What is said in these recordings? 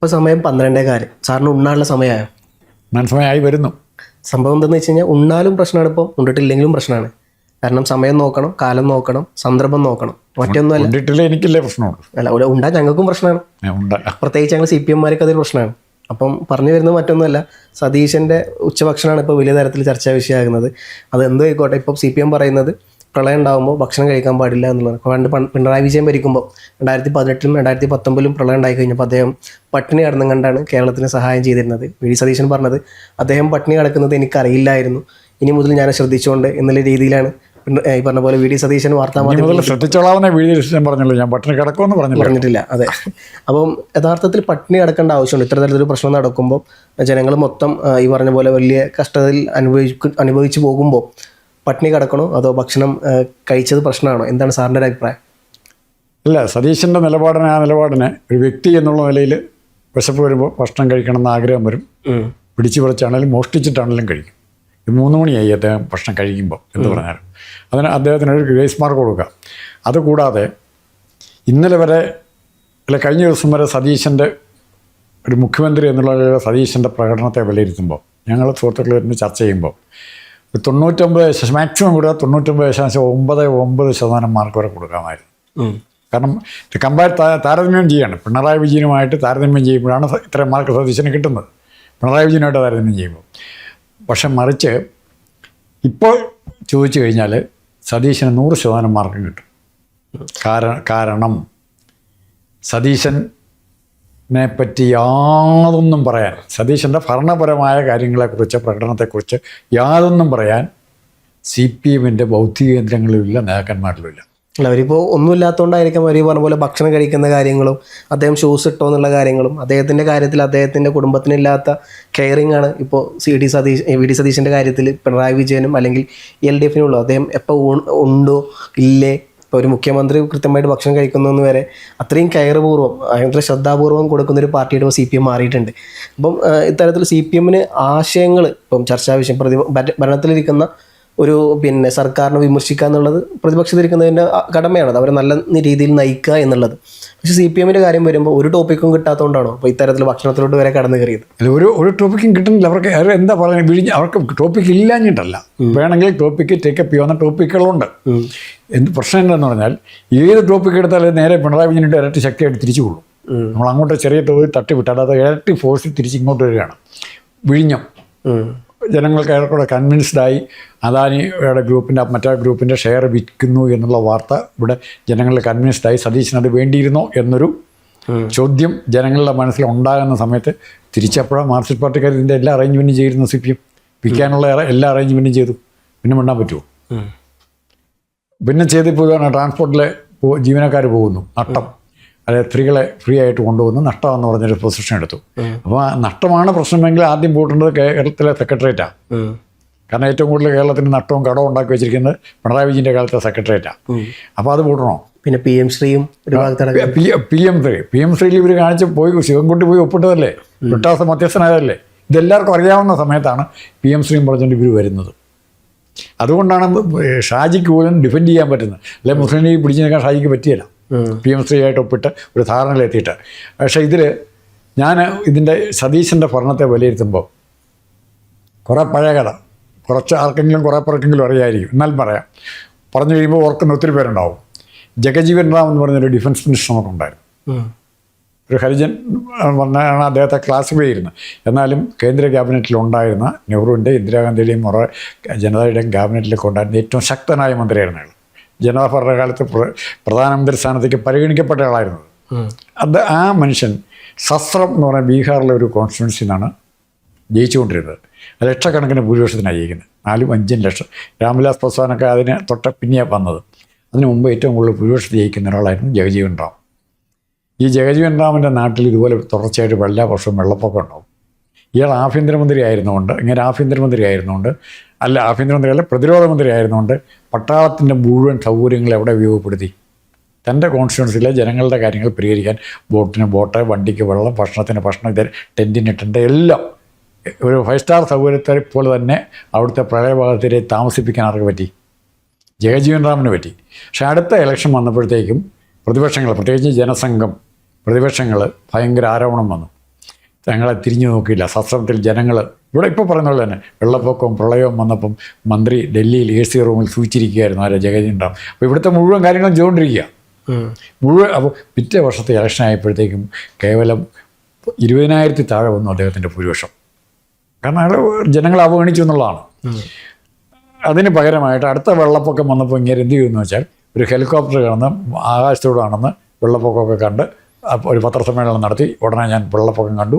ഇപ്പോൾ സമയം 12:15. സാറിന് ഉണ്ണാനുള്ള സമയമായോ? മനസ്സമയമായി വരുന്നു. സംഭവം എന്താണെന്ന് വെച്ച് കഴിഞ്ഞാൽ ഉണ്ണാലും പ്രശ്നമാണ്, ഇപ്പോൾ ഉണ്ടിട്ടില്ലെങ്കിലും പ്രശ്നമാണ്. കാരണം സമയം നോക്കണം, കാലം നോക്കണം, സന്ദർഭം നോക്കണം. മറ്റൊന്നുമല്ല. ഉണ്ടിട്ടില്ല എനിക്കില്ലേ പ്രശ്നമുണ്ട്. അല്ല, ഉണ്ടാ ഞങ്ങൾക്കും പ്രശ്നമാണ്. പ്രത്യേകിച്ച് ഞങ്ങൾ CPM-മാർക്ക് അതൊരു പ്രശ്നമാണ്. അപ്പം പറഞ്ഞു വരുന്നത് മറ്റൊന്നുമല്ല, സതീശൻ്റെ ഉച്ചഭക്ഷണമാണ് ഇപ്പോൾ വലിയ തരത്തിൽ ചർച്ചാ വിഷയമാകുന്നത്. അത് എന്തോ ആയിക്കോട്ടെ, ഇപ്പോൾ CPM പറയുന്നത് പ്രളയം ഉണ്ടാകുമ്പോൾ ഭക്ഷണം കഴിക്കാൻ പാടില്ല എന്നുള്ളത്. പണ്ട് പിണറായി വിജയൻ ഭരിക്കുമ്പോൾ 2018-ലും 2019-ലും പ്രളയം ഉണ്ടായി കഴിഞ്ഞപ്പോൾ അദ്ദേഹം പട്ടിണി കിടന്നും കണ്ടാണ് കേരളത്തിന് സഹായം ചെയ്തിരുന്നത്. വി. സതീശൻ പറഞ്ഞത് അദ്ദേഹം പട്ടിണി കിടക്കുന്നത് എനിക്കറിയില്ലായിരുന്നു, ഇനി മുതൽ ഞാൻ ശ്രദ്ധിച്ചുകൊണ്ട് എന്നുള്ള രീതിയിലാണ് ഈ പറഞ്ഞ പോലെ വി. സതീശൻ വാർത്താമാധ്യമത്തിൽ പറഞ്ഞിട്ടില്ല. അതെ. അപ്പം യഥാർത്ഥത്തിൽ പട്ടിണി കിടക്കേണ്ട ആവശ്യമുണ്ട്. ഇത്തരത്തിലൊരു പ്രശ്നം നടക്കുമ്പോൾ ജനങ്ങൾ മൊത്തം ഈ പറഞ്ഞ പോലെ വലിയ കഷ്ടതയിൽ അനുഭവിച്ചു പോകുമ്പോൾ പട്ടിണി കിടക്കണോ അതോ ഭക്ഷണം കഴിച്ചത് പ്രശ്നമാണോ? എന്താണ് സാറിൻ്റെ ഒരു അഭിപ്രായം? അല്ല, സതീശൻ്റെ നിലപാടിന് ഒരു വ്യക്തി എന്നുള്ള നിലയിൽ വിശപ്പ് വരുമ്പോൾ ഭക്ഷണം കഴിക്കണമെന്ന് ആഗ്രഹം വരും. പിടിച്ചു പറിച്ചാണെങ്കിലും മോഷ്ടിച്ചിട്ടാണെങ്കിലും കഴിക്കും. 3 മണിയായി അദ്ദേഹം ഭക്ഷണം കഴിക്കുമ്പോൾ എന്ന് പറഞ്ഞാലും അതിന് അദ്ദേഹത്തിന് ഒരു ഗ്രേസ് മാർക്ക് കൊടുക്കുക. അതുകൂടാതെ ഇന്നലെ വരെ കഴിഞ്ഞ ദിവസം വരെ സതീശൻ്റെ ഒരു മുഖ്യമന്ത്രി എന്നുള്ള സതീശൻ്റെ പ്രകടനത്തെ വിലയിരുത്തുമ്പോൾ ഞങ്ങൾ സുഹൃത്തുക്കൾ ഇരുന്ന് ചർച്ച ചെയ്യുമ്പോൾ 99 മാക്സിമം കൊടുക്കുക 99.99% മാർക്ക് വരെ കൊടുക്കാമായിരുന്നു. കാരണം താരതമ്യം ചെയ്യാണ്. പിണറായി വിജയനുമായിട്ട് താരതമ്യം ചെയ്യുമ്പോഴാണ് ഇത്രയും മാർക്ക് സതീശന് കിട്ടുന്നത്, പിണറായി വിജയനുമായിട്ട് താരതമ്യം ചെയ്യുമ്പോൾ. പക്ഷെ മറിച്ച് ഇപ്പോൾ ചോദിച്ചു കഴിഞ്ഞാൽ സതീശന് 100% മാർക്കും കിട്ടും. കാരണം സതീശനെ പറ്റി യാതൊന്നും പറയാൻ, സതീശൻ്റെ ഭരണപരമായ കാര്യങ്ങളെക്കുറിച്ച് പ്രകടനത്തെക്കുറിച്ച് യാതൊന്നും പറയാൻ CPM-ൻ്റെ ബൗദ്ധിക കേന്ദ്രങ്ങളിലുമില്ല, നേതാക്കന്മാരിലുമില്ല. അല്ല, അവരിപ്പോൾ ഒന്നുമില്ലാത്തതുകൊണ്ടായിരിക്കും അവർ പറഞ്ഞ പോലെ ഭക്ഷണം കഴിക്കുന്ന കാര്യങ്ങളും അദ്ദേഹം ഷൂസ് ഇട്ടോ എന്നുള്ള കാര്യങ്ങളും അദ്ദേഹത്തിൻ്റെ കാര്യത്തിൽ അദ്ദേഹത്തിൻ്റെ കുടുംബത്തിനില്ലാത്ത കെയറിങ് ആണ് ഇപ്പോൾ വി. ഡി. സതീശൻ്റെ കാര്യത്തിൽ പിണറായി വിജയനും അല്ലെങ്കിൽ LDF-നുള്ളൂ. അദ്ദേഹം എപ്പോൾ ഉണ്ടോ ഇല്ലേ, ഇപ്പോൾ ഒരു മുഖ്യമന്ത്രി കൃത്യമായിട്ട് ഭക്ഷണം കഴിക്കുന്നതെന്ന് വരെ അത്രയും കെയർപൂർവ്വം ഭയങ്കര ശ്രദ്ധാപൂർവ്വം കൊടുക്കുന്നൊരു പാർട്ടിയുടെ CPM മാറിയിട്ടുണ്ട്. അപ്പം ഇത്തരത്തിൽ CPM-ന് ആശയങ്ങൾ ഇപ്പം ചർച്ചാ വിഷയം ഭരണത്തിലിരിക്കുന്ന ഒരു സർക്കാരിനെ വിമർശിക്കുക എന്നുള്ളത് പ്രതിപക്ഷത്തിരിക്കുന്നതിൻ്റെ കടമയാണ്, അവരെ നല്ല രീതിയിൽ നയിക്കുക എന്നുള്ളത്. പക്ഷേ CPM-ൻ്റെ കാര്യം വരുമ്പോൾ ഒരു ടോപ്പിക്കും കിട്ടാത്തതുകൊണ്ടാണോ അപ്പോൾ ഇത്തരത്തിൽ ഭക്ഷണത്തിലോട്ട് വരെ കടന്നു കയറിയത്? ഒരു ടോപ്പിക്കും കിട്ടുന്നില്ല. അവർക്ക് എന്താ പറയുക, അവർക്ക് ടോപ്പിക്ക് ഇല്ലാഞ്ഞിട്ടല്ല, വേണമെങ്കിൽ ടോപ്പിക്ക് ടേക്കപ്പ് ചെയ്യുന്ന ടോപ്പിക്കുകളുണ്ട്. പ്രശ്നം എന്താണെന്ന് പറഞ്ഞാൽ ഏത് ടോപ്പിക്ക് എടുത്താലും നേരെ പിണറായി വിജയൻ്റെ ഇരട്ടി ശക്തിയായിട്ട് തിരിച്ചു കൊള്ളും. നമ്മൾ അങ്ങോട്ട് ചെറിയ തോതിൽ തട്ടിവിട്ടാൽ അത് ഇരട്ടി ഫോഴ്സിൽ തിരിച്ച് ഇങ്ങോട്ട് വരികയാണ്. വിഴിഞ്ഞം ജനങ്ങൾക്ക് ഏറെക്കൂടെ കൺവിൻസ്ഡായി അദാനിയുടെ മറ്റേ ഗ്രൂപ്പിൻ്റെ ഷെയർ വിൽക്കുന്നു എന്നുള്ള വാർത്ത ഇവിടെ ജനങ്ങൾ കൺവിൻസ്ഡായി. സതീശനത് വേണ്ടിയിരുന്നോ എന്നൊരു ചോദ്യം ജനങ്ങളുടെ മനസ്സിൽ ഉണ്ടാകുന്ന സമയത്ത് തിരിച്ചപ്പോഴാണ് മാർക്സിസ്റ്റ് പാർട്ടിക്കാർ ഇതിൻ്റെ എല്ലാ അറേഞ്ച്മെൻറ്റും ചെയ്തിരുന്നു. CPM വിൽക്കാനുള്ള എല്ലാ അറേഞ്ച്മെൻറ്റും ചെയ്തു. പിന്നെ മിണ്ടാൻ പറ്റുമോ? പിന്നെ ചെയ്തിപ്പോൾ ട്രാൻസ്പോർട്ടിലെ ജീവനക്കാർ പോകുന്നു, നഷ്ടം. അതായത് സ്ത്രീകളെ ഫ്രീ ആയിട്ട് കൊണ്ടുപോകുന്നു, നഷ്ടമെന്ന് പറഞ്ഞൊരു പൊസിഷൻ എടുത്തു. അപ്പോൾ നഷ്ടമാണ് പ്രശ്നമെങ്കിൽ ആദ്യം പൂട്ടേണ്ടത് കേരളത്തിലെ സെക്രട്ടേറിയറ്റാണ്. കാരണം ഏറ്റവും കൂടുതൽ കേരളത്തിന് നഷ്ടവും കടവും ഉണ്ടാക്കി വെച്ചിരിക്കുന്നത് പിണറായി വിജയൻ്റെ കാലത്തെ സെക്രട്ടേറിയറ്റാണ്. അപ്പോൾ അത് പൂട്ടണോ? പിന്നെ PM ശ്രീയും PM ശ്രീയിൽ ഇവർ പോയി ശിവൻകുട്ടി പോയി ഒപ്പിട്ടതല്ലേ, വിട്ടാസ മധ്യസ്ഥനായതല്ലേ. ഇതെല്ലാവർക്കും അറിയാവുന്ന സമയത്താണ് PM ശ്രീയും പറഞ്ഞുകൊണ്ട് ഇവർ വരുന്നത്. അതുകൊണ്ടാണ് ഷാജിക്ക് പോലും ഡിഫെൻഡ് ചെയ്യാൻ പറ്റുന്നത്. അല്ലെ മുസ്ലിം ലീഗ് പിടിച്ചു നിൽക്കാൻ ഷാജിക്ക് പറ്റിയല്ല, PM ശ്രീയായിട്ട് ഒപ്പിട്ട് ഒരു ധാരണയിലെത്തിയിട്ട്. പക്ഷേ ഇതിൻ്റെ സതീശൻ്റെ ഭരണത്തെ വിലയിരുത്തുമ്പോൾ കുറേ പഴയ കഥ കുറച്ച് ആർക്കെങ്കിലും കുറേ പേർക്കെങ്കിലും അറിയായിരിക്കും, എന്നാലും പറഞ്ഞു കഴിയുമ്പോൾ ഓർക്കുന്ന ഒത്തിരി പേരുണ്ടാവും. ജഗജീവൻ റാം എന്ന് പറഞ്ഞൊരു ഡിഫൻസ് മിനിസ്റ്റർ നമുക്കുണ്ടായിരുന്നു. ഒരു ഹരിജൻ പറഞ്ഞാണ് അദ്ദേഹത്തെ ക്ലാസിഫൈ ചെയ്യുന്നത്. എന്നാലും കേന്ദ്ര ക്യാബിനറ്റിലുണ്ടായിരുന്ന നെഹ്റുവിൻ്റെ, ഇന്ദിരാഗാന്ധിയുടെയും ജനതയുടെയും ക്യാബിനറ്റിലൊക്കെ ഉണ്ടായിരുന്ന ഏറ്റവും ശക്തനായ മന്ത്രിയായിരുന്നു അയാൾ. ജനതാ ഭരണകാലത്ത് പ്രധാനമന്ത്രി സ്ഥാനത്തേക്ക് പരിഗണിക്കപ്പെട്ട ആളായിരുന്നത്. ആ മനുഷ്യൻ സസ്രം എന്ന് പറയുന്ന ബീഹാറിലെ ഒരു കോൺസ്റ്റിറ്റ്യുവൻസിയിൽ നിന്നാണ് ജയിച്ചുകൊണ്ടിരുന്നത്. ലക്ഷക്കണക്കിന് ഭൂരിപക്ഷത്തിനാണ് ജയിക്കുന്നത്, 4-5 ലക്ഷം. രാംവിലാസ് പാസ്വാനൊക്കെ അതിന് പിന്നെയാണ് വന്നത്. അതിന് മുമ്പ് ഏറ്റവും കൂടുതൽ ഭൂരിപക്ഷത്തിൽ ജയിക്കുന്ന ഒരാളായിരുന്നു ജഗജീവൻ റാം. ഈ ജഗജീവൻ റാമിൻ്റെ നാട്ടിൽ ഇതുപോലെ തുടർച്ചയായിട്ട് എല്ലാ വർഷവും വെള്ളപ്പൊക്കം ഉണ്ടാവും. ഇയാൾ ആഭ്യന്തരമന്ത്രി ആയിരുന്നുകൊണ്ട് പ്രതിരോധ മന്ത്രി ആയിരുന്നുകൊണ്ട് പട്ടാളത്തിൻ്റെ മുഴുവൻ സൗകര്യങ്ങൾ എവിടെ ഉപയോഗപ്പെടുത്തി? തൻ്റെ കോൺസ്റ്റിറ്റ്യുവൻസിയിലെ ജനങ്ങളുടെ കാര്യങ്ങൾ പരിഹരിക്കാൻ ബോട്ടിന് ബോട്ട്, വണ്ടിക്ക് വെള്ളം, ഭക്ഷണത്തിന് ഭക്ഷണം, ടെൻറ്റിന് ടെൻറ്റ്, എല്ലാം ഒരു 5 സ്റ്റാർ സൗകര്യത്തെ പോലെ തന്നെ അവിടുത്തെ പ്രളയഭാഗത്തിലെ താമസിപ്പിക്കാൻ ആർക്ക് പറ്റി? ജഗജീവൻ റാമിന് പറ്റി. പക്ഷേ അടുത്ത ഇലക്ഷൻ വന്നപ്പോഴത്തേക്കും പ്രതിപക്ഷങ്ങൾ, പ്രത്യേകിച്ച് ജനസംഘം പ്രതിപക്ഷങ്ങൾ ഭയങ്കര ആരോപണം വന്നു. തങ്ങളെ തിരിഞ്ഞു നോക്കിയില്ല. സത്രത്തിൽ ജനങ്ങൾ ഇവിടെ ഇപ്പോൾ പറയുന്ന പോലെ തന്നെ വെള്ളപ്പൊക്കവും പ്രളയവും വന്നപ്പം മന്ത്രി ഡൽഹിയിൽ AC റൂമിൽ സൂചിച്ചിരിക്കുകയായിരുന്നു ആരെ ജഗദീന്ദ്ര. അപ്പോൾ ഇവിടുത്തെ മുഴുവൻ കാര്യങ്ങളും ചെയ്തുകൊണ്ടിരിക്കുക മുഴുവൻ. അപ്പോൾ പിറ്റേ വർഷത്തെ ഇലക്ഷൻ ആയപ്പോഴത്തേക്കും കേവലം 20,000 താഴെ വന്നു അദ്ദേഹത്തിൻ്റെ ഭൂരിപക്ഷം. കാരണം അയാൾ ജനങ്ങൾ അവഗണിച്ചു എന്നുള്ളതാണ്. അതിന് പകരമായിട്ട് അടുത്ത വെള്ളപ്പൊക്കം വന്നപ്പോൾ ഇങ്ങനെ എന്ത് ചെയ്യുമെന്ന് വെച്ചാൽ ഒരു ഹെലികോപ്റ്റർ കിടന്ന് ആകാശത്തോട് ആണെന്ന് വെള്ളപ്പൊക്കമൊക്കെ കണ്ട് ഒരു പത്രസമ്മേളനം നടത്തി. ഉടനെ ഞാൻ വെള്ളപ്പൊക്കം കണ്ടു,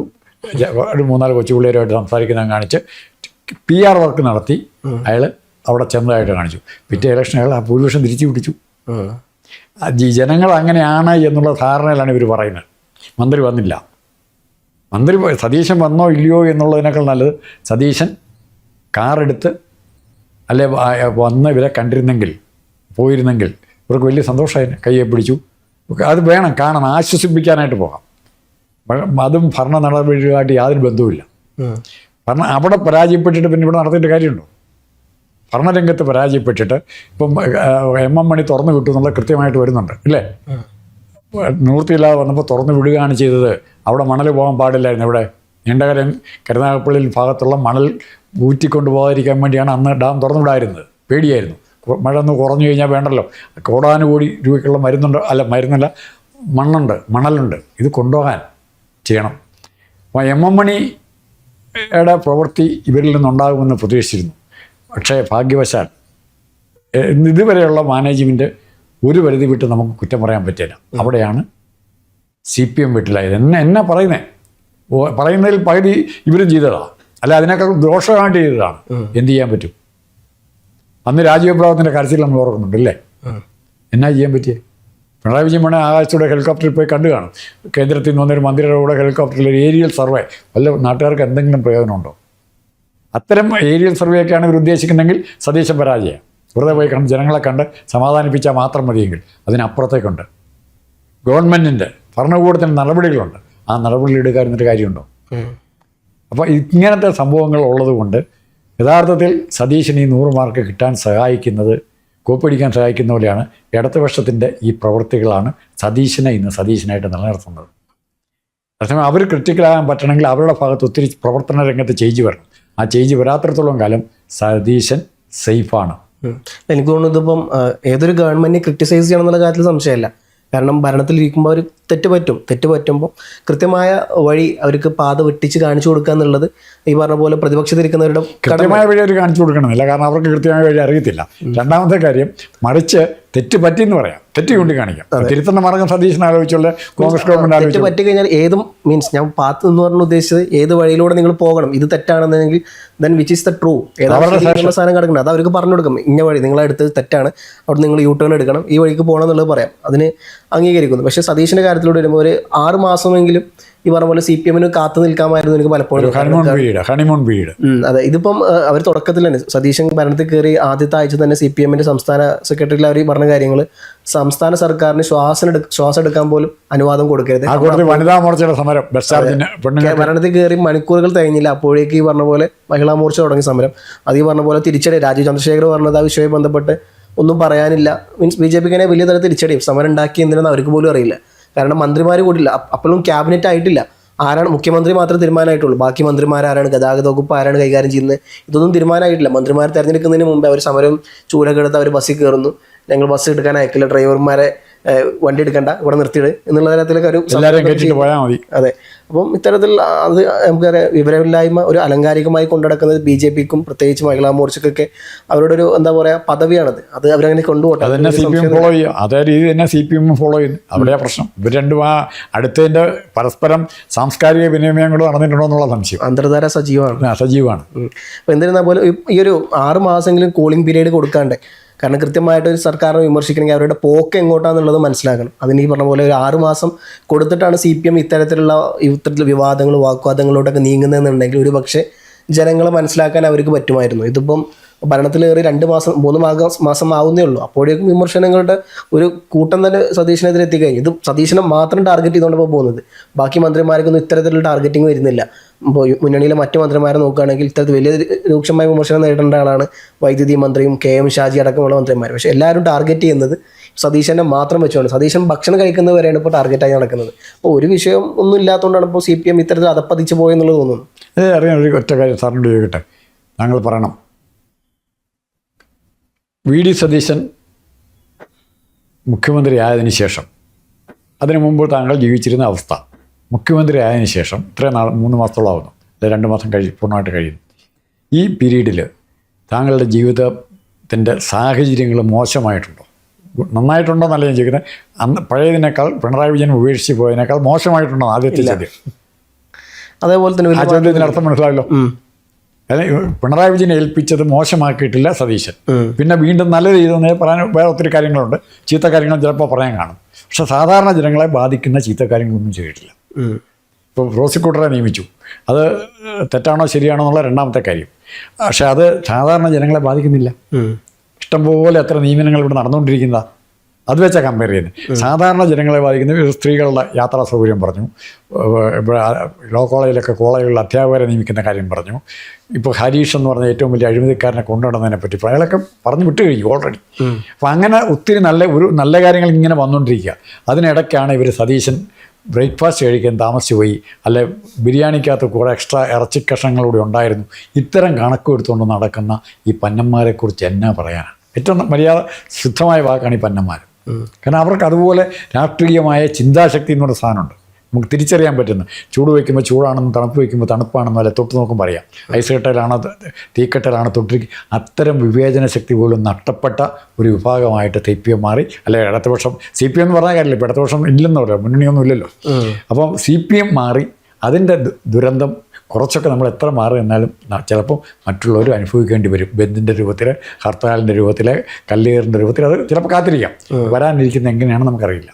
ഒരു 3-4 കൊച്ചുപിള്ളേരുമായിട്ട് സംസാരിക്കുന്നത് കാണിച്ച് PR വർക്ക് നടത്തി അയാൾ അവിടെ ചെന്നതായിട്ട് കാണിച്ചു. പിറ്റേ ഇലക്ഷൻ അയാൾ ആ ഭൂരിപക്ഷം തിരിച്ചു പിടിച്ചു. ജനങ്ങൾ അങ്ങനെയാണ് എന്നുള്ള ധാരണയിലാണ് ഇവർ പറയുന്നത്. മന്ത്രി വന്നില്ല, മന്ത്രി സതീശൻ വന്നോ ഇല്ലയോ എന്നുള്ളതിനേക്കാൾ നല്ലത് സതീശൻ കാറെടുത്ത് അല്ലെ വന്ന് ഇവരെ കണ്ടിരുന്നെങ്കിൽ പോയിരുന്നെങ്കിൽ ഇവർക്ക് വലിയ സന്തോഷമായിരുന്നു. കയ്യെ പിടിച്ചു. അത് വേണം, കാണണം, ആശ്വസിപ്പിക്കാനായിട്ട് പോകാം. അതും ഭരണ നടപടിയുമായിട്ട് യാതൊരു ബന്ധവുമില്ല. കാരണം അവിടെ പരാജയപ്പെട്ടിട്ട് പിന്നെ ഇവിടെ നടത്തിയിട്ട് കാര്യമുണ്ടോ? ഭരണരംഗത്ത് പരാജയപ്പെട്ടിട്ട് ഇപ്പം MM മണി തുറന്നു വിട്ടു എന്നുള്ളത് കൃത്യമായിട്ട് വരുന്നുണ്ട് ഇല്ലേ? നിവൃത്തിയില്ലാതെ വന്നപ്പോൾ തുറന്നു വിടുകയാണ് ചെയ്തത്. അവിടെ മണൽ പോകാൻ പാടില്ലായിരുന്നു. ഇവിടെ നീണ്ടകരം കരുനാഗപ്പള്ളിയിൽ ഭാഗത്തുള്ള മണൽ ഊറ്റിക്കൊണ്ട് പോകാതിരിക്കാൻ വേണ്ടിയാണ് അന്ന് ഡാം തുറന്നു വിടായിരുന്നത്. പേടിയായിരുന്നു. മഴ ഒന്ന് കുറഞ്ഞു കഴിഞ്ഞാൽ വേണ്ടല്ലോ, കോടാനുകോടി രൂപയ്ക്കുള്ള മരുന്നല്ല മണലുണ്ട്, ഇത് കൊണ്ടുപോകാൻ ചെയ്യണം. അപ്പോൾ MM മണിയുടെ പ്രവൃത്തി ഇവരിൽ നിന്നുണ്ടാകുമെന്ന് പ്രതീക്ഷിച്ചിരുന്നു. പക്ഷേ ഭാഗ്യവശാൽ ഇതുവരെയുള്ള മാനേജ്മെൻറ്റ് ഒരു പരിധി വിട്ട് നമുക്ക് കുറ്റം പറയാൻ പറ്റില്ല. അവിടെയാണ് CPM വീട്ടിലായത്. എന്നെ പറയുന്നതിൽ പകുതി ഇവരും ചെയ്തതാണ്, അല്ല അതിനേക്കാൾ ദോഷമായിട്ട് ചെയ്തതാണ്. എന്ത് ചെയ്യാൻ പറ്റും? അന്ന് രാജീവപ്രാവത്തിൻ്റെ കരച്ചിൽ നമ്മൾ ഓർക്കുന്നുണ്ട് അല്ലേ? എന്നാ ചെയ്യാൻ പറ്റിയേ? പിണറായി വിജയൻ വേണേൽ ആകാശത്തൂടെ ഹെലികോപ്റ്ററിൽ പോയി കണ്ടു കാണും. കേന്ദ്രത്തിൽ നിന്ന് വന്നൊരു മന്ത്രിയുടെ കൂടെ ഹെലികോപ്റ്ററിൽ ഒരു ഏരിയൽ സർവേ വല്ല നാട്ടുകാർക്ക് എന്തെങ്കിലും പ്രയോജനമുണ്ടോ? അത്തരം ഏരിയൽ സർവേ ഒക്കെയാണ് ഇവർ ഉദ്ദേശിക്കുന്നെങ്കിൽ സതീശൻ പരാജയം. വെറുതെ പോയി കണ്ട് ജനങ്ങളെ കണ്ട് സമാധാനിപ്പിച്ചാൽ മാത്രം മതിയെങ്കിൽ അതിനപ്പുറത്തേക്കുണ്ട്. ഗവൺമെൻറ്റിൻ്റെ ഭരണകൂടത്തിൻ്റെ നടപടികളുണ്ട്. ആ നടപടികൾ എടുക്കാതിരുന്നിട്ട് കാര്യമുണ്ടോ? അപ്പോൾ ഇങ്ങനത്തെ സംഭവങ്ങൾ ഉള്ളതുകൊണ്ട് യഥാർത്ഥത്തിൽ സതീശന് ഈ 100 മാർക്ക് കിട്ടാൻ സഹായിക്കുന്നത്, കോപ്പടിക്കാൻ സഹായിക്കുന്ന പോലെയാണ് ഇടതുപക്ഷത്തിൻ്റെ ഈ പ്രവൃത്തികളാണ് സതീശനെ ഇന്ന് സതീശനായിട്ട് നിലനിർത്തുന്നത്. അതേസമയം അവർ ക്രിട്ടിക്കലാകാൻ പറ്റണമെങ്കിൽ അവരുടെ ഭാഗത്ത് ഒത്തിരി പ്രവർത്തന രംഗത്ത് ചേഞ്ച് വരണം. ആ ചേഞ്ച് വരാത്തിടത്തോളം കാലം സതീശൻ സേഫാണ്. എനിക്ക് തോന്നുന്നു ഇതിപ്പം ഏതൊരു ഗവൺമെൻറ്റിനെ ക്രിട്ടിസൈസ് ചെയ്യണം എന്നുള്ള കാര്യത്തിൽ സംശയമില്ല. കാരണം ഭരണത്തിലിരിക്കുമ്പോൾ അവർ തെറ്റ് പറ്റുമ്പോൾ കൃത്യമായ വഴി അവർക്ക് പാത വെട്ടിച്ച് കാണിച്ചു കൊടുക്കുക എന്നുള്ളത് ഈ പറഞ്ഞ പോലെ പ്രതിപക്ഷത്തിരിക്കുന്നവരുടെ കൃത്യമായ വഴി അവർ കാണിച്ചു കൊടുക്കണമെന്നില്ല. കാരണം അവർക്ക് കൃത്യമായ വഴി അറിയത്തില്ല. രണ്ടാമത്തെ കാര്യം, മറിച്ച് തെറ്റ് പറ്റിയെന്ന് പറയാം, തെറ്റ് കൊണ്ട് കാണിക്കാം. തിരുത്തേണ്ട മാർഗം സതീശൻ ആലോചിച്ചുള്ള കോൺഗ്രസ് ഗവൺമെൻറ് തെറ്റ് പറ്റി കഴിഞ്ഞാൽ ഏതും മീൻസ് ഞാൻ പാത്ത് എന്ന് പറഞ്ഞ ഉദ്ദേശിച്ചത് ഏത് വഴിയിലൂടെ നിങ്ങൾ പോകണം, ഇത് തെറ്റാണെന്നെങ്കിൽ then which is the true ഏതാണ്ട് സാധനം കിടക്കണം. അത് അവർക്ക് പറഞ്ഞു കൊടുക്കും. ഇന്ന വഴി നിങ്ങളെടുത്തത് തെറ്റാണ്, അവിടെ നിങ്ങൾ U-turn എടുക്കണം, ഈ വഴിക്ക് പോകണം എന്നുള്ളത് പറയാം. അതിന് അംഗീകരിക്കുന്നു. പക്ഷേ സതീശൻ്റെ കാര്യത്തിലൂടെ വരുമ്പോൾ ഒരു 6 മാസമെങ്കിലും ഈ പറഞ്ഞ പോലെ CPM കാത്തു നിൽക്കാമായിരുന്നു എനിക്ക് പലപ്പോഴും. Honeymoon period. അതെ, ഇതിപ്പം അവർ തുടക്കത്തിൽ തന്നെ സതീശൻ ഭരണത്തിൽ കയറി ആദ്യത്തെ ആഴ്ച തന്നെ CPM സംസ്ഥാന സെക്രട്ടറിയിൽ അവർ പറഞ്ഞ കാര്യങ്ങൾ സംസ്ഥാന സർക്കാരിന് ശ്വാസം എടുക്കാൻ പോലും അനുവാദം കൊടുക്കരുത്. വനിതാ മോർച്ചയുടെ സമരം ഭരണത്തിൽ കയറി മണിക്കൂറുകൾ കഴിഞ്ഞില്ല, അപ്പോഴേക്ക് ഈ പറഞ്ഞ പോലെ മഹിളാ മോർച്ച തുടങ്ങിയ സമരം. അത് ഈ പറഞ്ഞ പോലെ തിരിച്ചടി രാജീവ് ചന്ദ്രശേഖർ പറഞ്ഞത് ആ വിഷയവുമായി ബന്ധപ്പെട്ട് ഒന്നും പറയാനില്ല. മീൻസ് BJPക്ക് തന്നെ വലിയ തരത്തിൽ തിരിച്ചടിയും സമരം ഉണ്ടാക്കി എന്തിനാണെന്ന് അവർക്ക് പോലും അറിയില്ല. കാരണം മന്ത്രിമാർ കൂടില്ല, അപ്പോഴും ക്യാബിനറ്റ് ആയിട്ടില്ല. ആരാണ് മുഖ്യമന്ത്രി മാത്രമേ തീരുമാനമായിട്ടുള്ളൂ. ബാക്കി മന്ത്രിമാരാരാണ്, ഗതാഗത വകുപ്പ് ആരാണ് കൈകാര്യം ചെയ്യുന്നത്, ഇതൊന്നും തീരുമാനമായിട്ടില്ല. മന്ത്രിമാർ തിരഞ്ഞെടുക്കുന്നതിന് മുമ്പ് അവർ സമരം ചൂലൊക്കെ എടുത്ത് അവർ ബസ്സിൽ കയറുന്നു. ഞങ്ങൾ ബസ് എടുക്കാൻ അയക്കില്ല, ഡ്രൈവർമാരെ വണ്ടി എടുക്കണ്ട, ഇവിടെ നിർത്തിയിട് എന്നുള്ള തരത്തിലൊക്കെ ഒരു അതെ. അപ്പം ഇത്തരത്തിൽ അത് നമുക്കറിയാം, വിവരമില്ലായ്മ ഒരു അലങ്കാരികമായി കൊണ്ടുനടക്കുന്നത് BJPക്കും പ്രത്യേകിച്ച് മഹിളാ മോർച്ചക്കൊക്കെ അവരുടെ ഒരു എന്താ പറയുക പദവിയാണത്. അത് അവരങ്ങനെ കൊണ്ടുപോട്ടെ. അതേ രീതി തന്നെ CPM ഫോളോ ചെയ്യുന്നു. അവിടെ പ്രശ്നം ഇവർ രണ്ടും ആ അടുത്തതിൻ്റെ പരസ്പരം സാംസ്കാരിക വിനിമയം കൂടെ നടന്നിട്ടുണ്ടോ എന്നുള്ള സംശയം. അന്തർധാര സജീവമാണ്. അപ്പോൾ എന്നിരുന്നാൽ പോലും ഈ ഒരു 6 മാസമെങ്കിലും കൂളിംഗ് പീരീഡ് കൊടുക്കാണ്ട്, കാരണം കൃത്യമായിട്ട് ഒരു സർക്കാരിനെ വിമർശിക്കണമെങ്കിൽ അവരുടെ പോക്ക് എങ്ങോട്ടാണെന്നുള്ളത് മനസ്സിലാക്കണം. അതിന് ഈ പറഞ്ഞ പോലെ ഒരു 6 മാസം കൊടുത്തിട്ടാണ് CPM ഇത്തരത്തിലുള്ള വിവാദങ്ങളും വാഗ്വാദങ്ങളോടൊക്കെ നീങ്ങുന്നതെന്നുണ്ടെങ്കിൽ ഒരു പക്ഷേ ജനങ്ങളെ മനസ്സിലാക്കാൻ അവർക്ക് പറ്റുമായിരുന്നു. ഇതിപ്പം ഭരണത്തിലേറി 2 മാസം 3 മാസം ആവുന്നേ ഉള്ളൂ. അപ്പോഴേക്കും വിമർശനങ്ങളുടെ ഒരു കൂട്ടം തന്നെ സതീശനെതിരെ എത്തിക്കഴിഞ്ഞു. ഇത് സതീശനെ മാത്രം ടാർഗറ്റ് ചെയ്തുകൊണ്ടിപ്പോൾ പോകുന്നത്. ബാക്കി മന്ത്രിമാർക്കൊന്നും ഇത്തരത്തിലുള്ള ടാർഗറ്റിംഗ് വരുന്നില്ല. ഇപ്പോൾ മുന്നണിയിലെ മറ്റു മന്ത്രിമാരെ നോക്കുകയാണെങ്കിൽ ഇത്തരത്തിൽ വലിയ രൂക്ഷമായ വിമർശനം നേരിടേണ്ട ആളാണ് വൈദ്യുതി മന്ത്രിയും KM ഷാജി അടക്കമുള്ള മന്ത്രിമാർ. പക്ഷേ എല്ലാവരും ടാർഗറ്റ് ചെയ്യുന്നത് സതീശനെ മാത്രം വെച്ചുകൊണ്ട് സതീശൻ ഭക്ഷണം കഴിക്കുന്നവരെയാണ് ഇപ്പോൾ ടാർഗറ്റായി നടക്കുന്നത്. അപ്പോൾ ഒരു വിഷയം ഒന്നും ഇല്ലാത്തതുകൊണ്ടാണ് ഇപ്പോൾ CPM ഇത്തരത്തിൽ അതപ്പതിച്ച് പോയെന്നുള്ളത് തോന്നുന്നു. അറിയാൻ ഒരു ഒറ്റ കാര്യം സാറിനോട് ചോദിക്കട്ടെ, താങ്കൾ പറയണം, VD സതീശൻ മുഖ്യമന്ത്രി ആയതിനു ശേഷം, അതിനു മുമ്പ് താങ്കൾ ജീവിച്ചിരുന്ന അവസ്ഥ, മുഖ്യമന്ത്രി ആയതിനു ശേഷം ഇത്രയും നാൾ 3 മാസത്തോളമാകുന്നു, അല്ലെങ്കിൽ 2 മാസം പൂർണ്ണമായിട്ട് കഴിയുന്നു. ഈ പീരീഡിൽ താങ്കളുടെ ജീവിതത്തിൻ്റെ സാഹചര്യങ്ങൾ മോശമായിട്ടുണ്ടോ? നന്നായിട്ടുണ്ടോ എന്നല്ല ഞാൻ ചോദിക്കുന്നത്, അന്ന് പഴയതിനേക്കാൾ പിണറായി വിജയൻ ഉപേക്ഷിച്ച് പോയതിനേക്കാൾ മോശമായിട്ടുണ്ടോ ആദ്യത്തെ ചോദ്യം. അതേപോലെ തന്നെ ആ ചോദ്യത്തിന് അർത്ഥം മനസ്സിലായല്ലോ. അല്ലെങ്കിൽ പിണറായി വിജയനെ ഏൽപ്പിച്ചത് മോശമാക്കിയിട്ടില്ല സതീശൻ, പിന്നെ വീണ്ടും നല്ലത് ചെയ്തെന്നേ പറയാൻ വേറെ ഒത്തിരി കാര്യങ്ങളുണ്ട്. ചീത്ത കാര്യങ്ങൾ ചിലപ്പോൾ പറയാൻ കാണും, പക്ഷെ സാധാരണ ജനങ്ങളെ ബാധിക്കുന്ന ചീത്ത കാര്യങ്ങളൊന്നും ചെയ്തിട്ടില്ല. ഇപ്പോൾ പ്രോസിക്യൂട്ടറെ നിയമിച്ചു, അത് തെറ്റാണോ ശരിയാണോ എന്നുള്ള രണ്ടാമത്തെ കാര്യം. പക്ഷെ അത് സാധാരണ ജനങ്ങളെ ബാധിക്കുന്നില്ല. ഇഷ്ടംപോലെ എത്ര നിയമനങ്ങൾ ഇവിടെ നടന്നുകൊണ്ടിരിക്കുന്നതാണ്, അത് വെച്ചാൽ കമ്പയർ ചെയ്യുന്നത്. സാധാരണ ജനങ്ങളെ ബാധിക്കുന്ന സ്ത്രീകളുടെ യാത്രാ സൗകര്യം പറഞ്ഞു, ലോ കോളേജിലൊക്കെ കോളേജുകളിൽ അധ്യാപകരെ നിയമിക്കുന്ന കാര്യം പറഞ്ഞു, ഇപ്പോൾ ഹരീഷ് എന്ന് പറഞ്ഞ ഏറ്റവും വലിയ അഴിമതിക്കാരനെ കൊണ്ടുവന്നതിനെ പറ്റി അയാളൊക്കെ പറഞ്ഞു വിട്ട് കഴിഞ്ഞു ഓൾറെഡി. അപ്പം അങ്ങനെ ഒത്തിരി നല്ല കാര്യങ്ങൾ ഇങ്ങനെ വന്നുകൊണ്ടിരിക്കുക. അതിനിടയ്ക്കാണ് ഇവർ സതീശൻ ബ്രേക്ക്ഫാസ്റ്റ് കഴിക്കാൻ താമസിച്ച് പോയി, അല്ലെ ബിരിയാണിക്കകത്ത് കൂടെ എക്സ്ട്രാ ഇറച്ചി കഷ്ണങ്ങളൂടെ ഉണ്ടായിരുന്നു. ഇത്തരം കണക്ക് എടുത്തുകൊണ്ട് നടക്കുന്ന ഈ പന്നന്മാരെക്കുറിച്ച് എന്നാ പറയാനാണ്? ഏറ്റവും മര്യാദ ശുദ്ധമായ വാക്കാണ് ഈ പന്നന്മാർ. കാരണം അവർക്ക് അതുപോലെ രാഷ്ട്രീയമായ ചിന്താശക്തി എന്നൊരു സാധനമുണ്ട്, നമുക്ക് തിരിച്ചറിയാൻ പറ്റുന്നു. ചൂട് വയ്ക്കുമ്പോൾ ചൂടാണെന്നും തണുപ്പ് വയ്ക്കുമ്പോൾ തണുപ്പാണെന്നും അല്ലെ തൊട്ട് നോക്കുമ്പോൾ അറിയാം, ഐസ് കെട്ടലാണ് തീക്കെട്ടലാണ് തൊട്ടിരിക്കുക. അത്തരം വിവേചന ശക്തി പോലും നഷ്ടപ്പെട്ട ഒരു വിഭാഗമായിട്ട് CPM മാറി. അല്ലെ ഇടതുപക്ഷം, CPM എന്ന് പറഞ്ഞ കാര്യമില്ല, ഇപ്പോൾ ഇടതുപക്ഷം ഇല്ലെന്ന് പറയാം, മുന്നണിയൊന്നും ഇല്ലല്ലോ. അപ്പം CPM മാറി. അതിൻ്റെ ദുരന്തം കുറച്ചൊക്കെ നമ്മൾ എത്ര മാറി എന്നാലും ചിലപ്പോൾ മറ്റുള്ളവർ അനുഭവിക്കേണ്ടി വരും. ബന്ദിൻ്റെ രൂപത്തിൽ, ഹർത്താലിൻ്റെ രൂപത്തിൽ, കല്ലേറിൻ്റെ രൂപത്തിൽ. അത് ചിലപ്പോൾ കാത്തിരിക്കാം, വരാനിരിക്കുന്നത് എങ്ങനെയാണെന്ന് നമുക്കറിയില്ല.